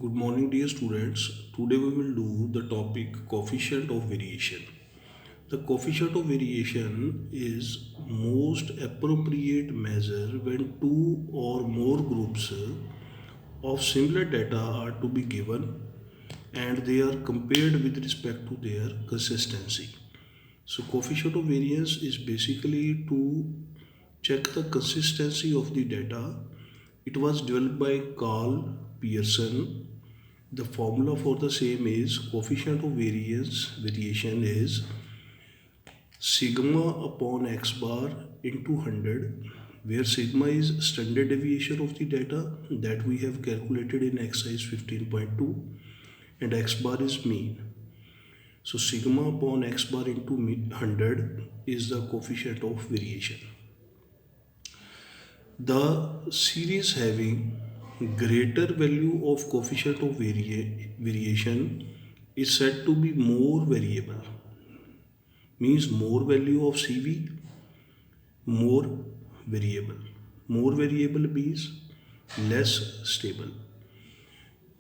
Good morning, dear students. Today we will do the topic coefficient of variation. The coefficient of variation is most appropriate measure when two or more groups of similar data are to be given and they are compared with respect to their consistency. So coefficient of variance is basically to check the consistency of the data. It was developed by Carl Pearson. The formula for the same is coefficient of variation is sigma upon x bar into 100, where sigma is standard deviation of the data that we have calculated in exercise 15.2 and x bar is mean. So sigma upon x bar into 100 is the coefficient of variation. The series having greater value of coefficient of variation is said to be more variable. Means more value of CV, more variable. More variable means less stable.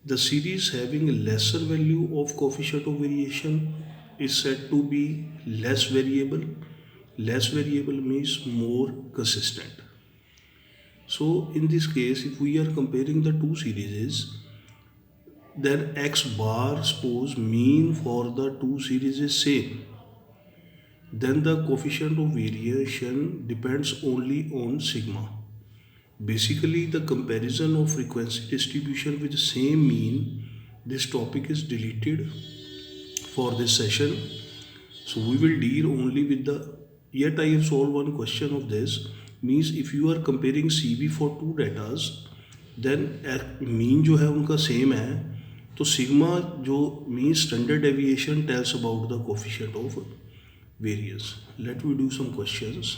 The series having a lesser value of coefficient of variation is said to be less variable. Less variable means more consistent. So in this case, if we are comparing the two series, then x bar suppose mean for the two series is same, then the coefficient of variation depends only on sigma. Basically, the comparison of frequency distribution with the same mean, this topic is deleted for this session. So we will deal only with the, yet I have solved one question of this, means if you are comparing CV for two datas, then mean जो है उनका same है, तो sigma जो mean standard deviation tells about the coefficient of variance. Let me do some questions.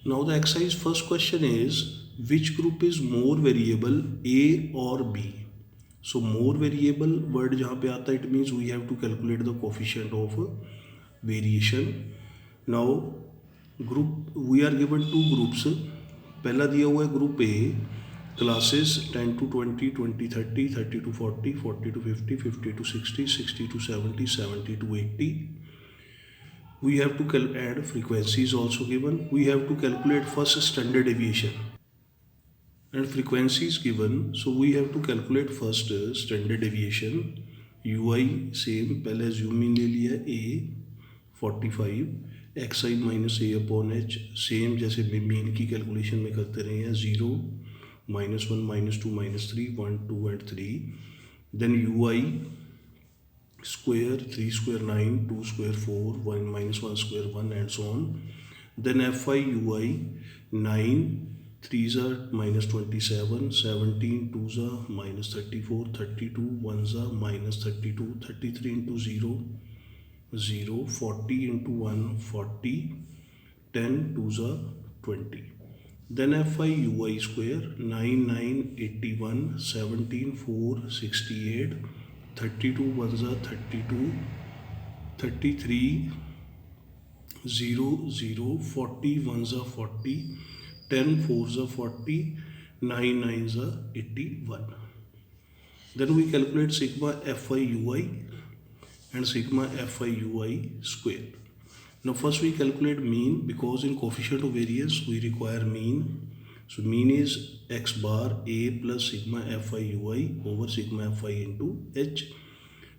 Now the exercise first question is which group is more variable, A or B? So more variable word जहाँ पे आता है, it means we have to calculate the coefficient of variation. Now group we are given two groups. पहला दिया हुआ है group A, classes 10 to 20, 20 30, 30 to 40, 40 to 50, 50 to 60, 60 to 70, 70 to 80. We have to add frequencies also given. We have to calculate first standard deviation and frequencies given. So we have to calculate first standard deviation. UI same, पहले zoom in ले लिया A 45, xi minus A upon h same जैसे mean की calculation में करते रहे हैं, 0, -1, -2, -3, 1, 2 and 3. Then UI square 3 square 9, 2 square 4, 1 minus 1 square 1 and so on. Then fi ui 9, 3s are minus 27, 17 2s are minus 34, 32 1s are minus 32, 33 into 0 0, 40 into 1 40, 10 2s are 20. Then fi ui square 9 9 81, 17 4 68, 32 ones are 32, 33 0 0, 40 ones are 40, 10 fours are 40, 9 nines are 81. Then we calculate sigma fi ui and sigma fi ui square. Now first we calculate mean, because in coefficient of variance we require mean. So mean is x bar A plus sigma fi ui over sigma fi into h.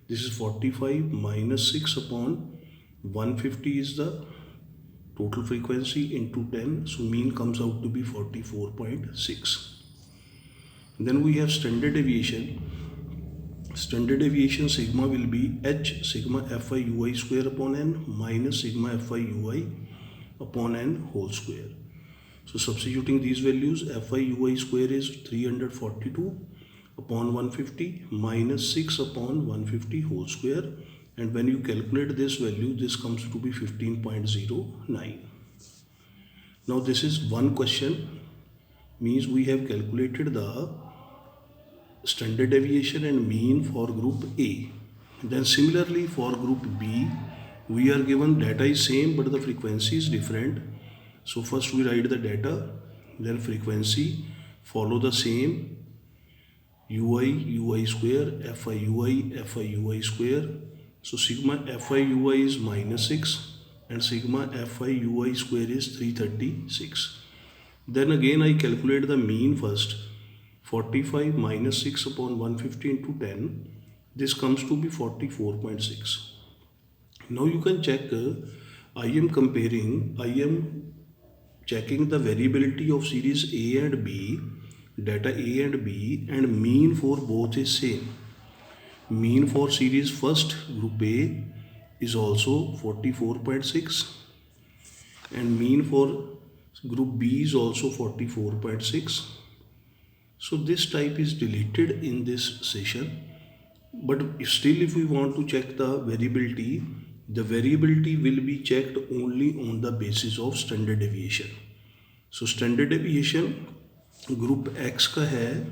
This is 45 minus 6 upon 150 is the total frequency into 10. So mean comes out to be 44.6. Then we have standard deviation. Standard deviation sigma will be h sigma fi ui square upon n minus sigma fi ui upon n whole square. So substituting these values, fi ui square is 342 upon 150 minus 6 upon 150 whole square, and when you calculate this value, this comes to be 15.09. Now this is one question, means we have calculated the standard deviation and mean for group A. Then similarly for group B, we are given data is same but the frequency is different. So first we write the data, then frequency, follow the same. ui square, fi ui square. So sigma fi ui is minus 6 and sigma fi ui square is 336. Then again I calculate the mean first. 45 minus 6 upon 150 into 10. This comes to be 44.6. Now you can check, I am checking the variability of series A and B, data A and B, and mean for both is same. Mean for series first group A is also 44.6 and mean for group B is also 44.6. So this type is deleted in this session, but still if we want to check the variability will be checked only on the basis of standard deviation. So standard deviation group X का है.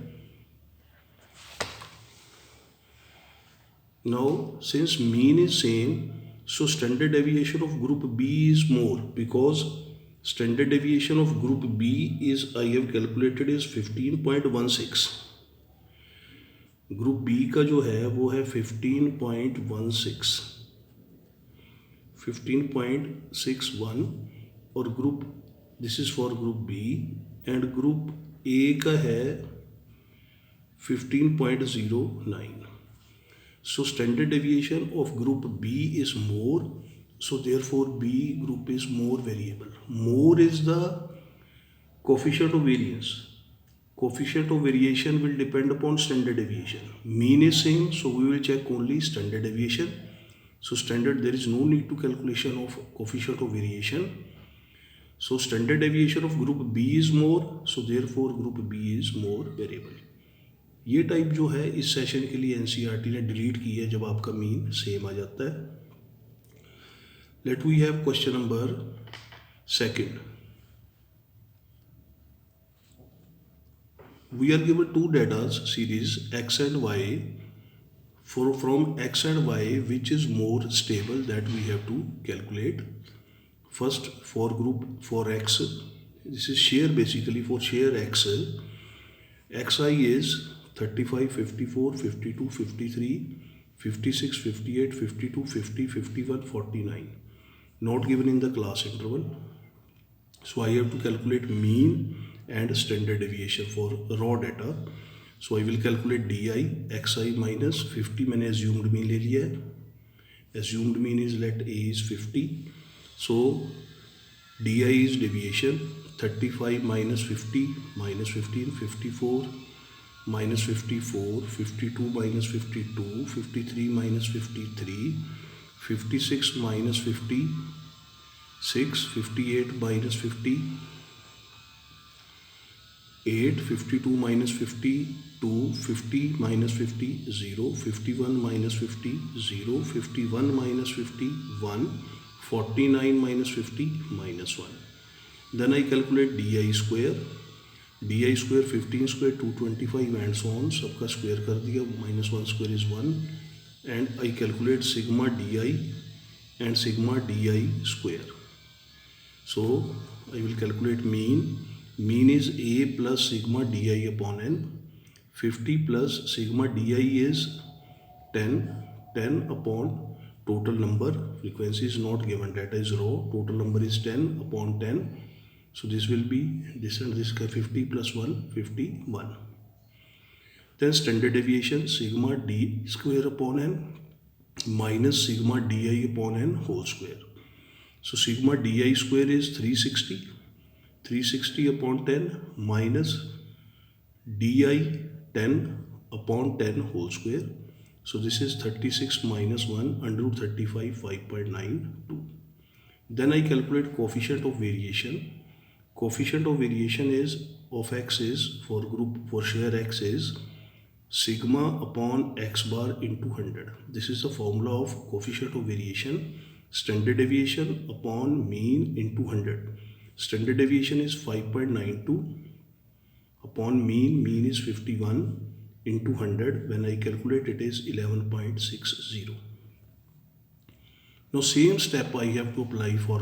Now since mean is same, so standard deviation of group B is more, because standard deviation of group B is, I have calculated, is 15.16. Group B का जो है वो है 15.61 और group, this is for group B, and group A का है 15.09. So standard deviation of group B is more, so therefore B group is more variable. More is the coefficient of variance. Coefficient of variation will depend upon standard deviation. Mean is same, so we will check only standard deviation. So standard, there is no need to calculation of coefficient of variation. So standard deviation of group B is more, so therefore group B is more variable. ये type जो है इस session के लिए NCERT ने delete की है जब आपका मीन सेम आ जाता है. Let we have question number second. We are given two data series x and y. From x and y, which is more stable, that we have to calculate. First, for group for x, this is share, basically for share x, xi is 35, 54, 52, 53, 56, 58, 52, 50, 51, 49. Not given in the class interval. So I have to calculate mean and standard deviation for raw data. So I will calculate di xi minus 50. मैंने assumed mean ले लिया है. Assumed mean is, let a is 50. So di is deviation. 35 minus 50 minus 15, 54 minus 54, 52 minus 52, 53 minus 53, 56 minus 56, 58 minus 50. 8, 52 minus 52, 50 minus 50, 0, 51 minus 50, 0, 51 minus 50, 1, 49 minus 50, minus 1. Then I calculate di square. Di square 15 square 225 and so on, सबका square कर दिया, minus 1 square is 1, and I calculate sigma di and sigma di square. So I will calculate mean. Mean is a plus sigma di upon n. 50 plus sigma di is 10. 10 upon total number. Frequency is not given, data is raw. Total number is 10 upon 10. So this will be this and this, 50 plus 1, 51. Then standard deviation, sigma d square upon n minus sigma di upon n whole square. So sigma di square is 360. 360 upon 10 minus di 10 upon 10 whole square. So this is 36 minus 1 under root 35, 5.92. Then I calculate coefficient of variation. Coefficient of variation is of x is, for group, for share x is sigma upon x bar into 100. This is the formula of coefficient of variation. Standard deviation upon mean into 100. Standard deviation is 5.92 upon mean is 51 into 100. When I calculate, it is 11.60. Now same step I have to apply for